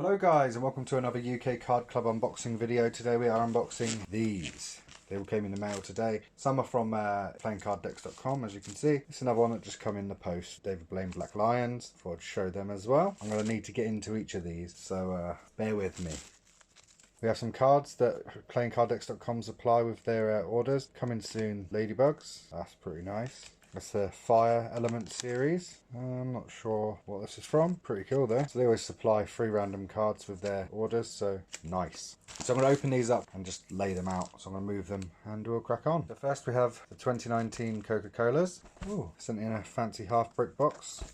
Hello guys and welcome to another UK Card Club unboxing video. Today we are unboxing these. They all came in the mail today. Some are from PlayingCardDecks.com, as you can see. It's another one that just come in the post. David Blaine Black Lions. Thought I'd show them as well. I'm going to need to get into each of these, so bear with me. We have some cards that PlayingCardDecks.com supply with their orders. Coming soon, Ladybugs. That's pretty nice. That's the Fire Element series. I'm not sure what this is from. Pretty cool though. So they always supply free random cards with their orders, so nice. So I'm going to open these up and just lay them out. So I'm going to move them and we'll crack on. So first we have the 2019 Coca-Colas. Ooh, sent in a fancy half brick box.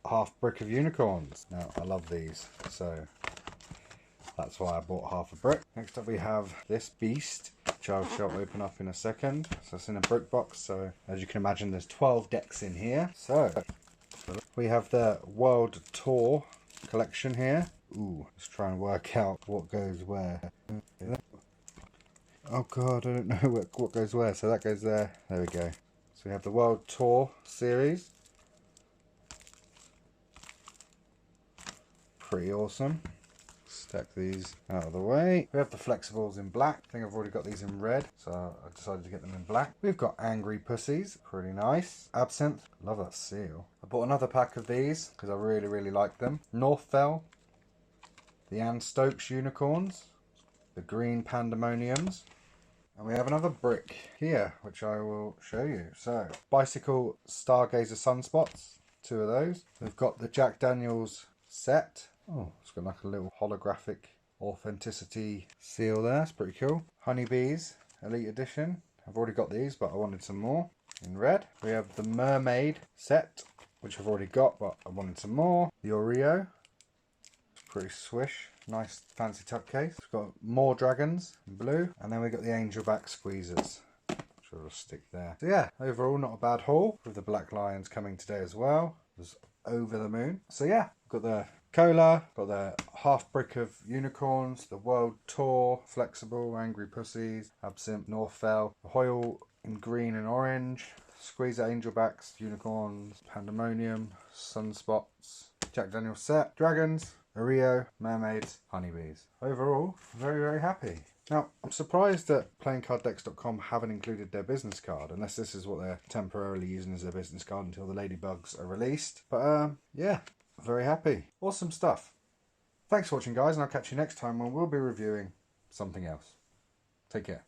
Half brick of unicorns. Now I love these, so that's why I bought half a brick. Next up we have this beast, which I shall open up in a second. So it's in a brick box, so as you can imagine there's 12 decks in here. So we have the World Tour collection here. Ooh, let's try and work out what goes where. Oh god, I don't know what goes where. So that goes there. There we go. So we have the World Tour series. Pretty awesome. Stack these out of the way. We have the flexibles in black. I think I've already got these in red, so I decided to get them in black. We've got Angry Pussies, pretty nice. Absinthe, love that seal. I bought another pack of these because I really like them. Northfell, the Anne Stokes Unicorns, the Green Pandemoniums, and we have another brick here, which I will show you. So, Bicycle Stargazer Sunspots, 2 of those. We've got the Jack Daniels set. Oh, it's got like a little holographic authenticity seal there. It's pretty cool. Honeybees Elite Edition. I've already got these, but I wanted some more in red. We have the Mermaid set, which I've already got, but I wanted some more. The Oreo. It's pretty swish. Nice fancy tuck case. We've got more dragons in blue. And then we've got the Angel Back Squeezers, which will stick there. So yeah, overall not a bad haul. With the Black Lions coming today as well. It was over the moon. So yeah, got the Cola, got the half brick of unicorns, the World Tour, flexible, Angry Pussies, Absinthe, Northfell, the Hoyle in green and orange, Squeezer Angelbacks, Unicorns, Pandemonium, Sunspots, Jack Daniels set, Dragons, Oreo, Mermaids, Honeybees. Overall, very happy. Now, I'm surprised that PlayingCardDecks.com haven't included their business card, unless this is what they're temporarily using as their business card until the Ladybugs are released. But yeah. Very happy. Awesome stuff. Thanks for watching guys, and I'll catch you next time when we'll be reviewing something else. Take care.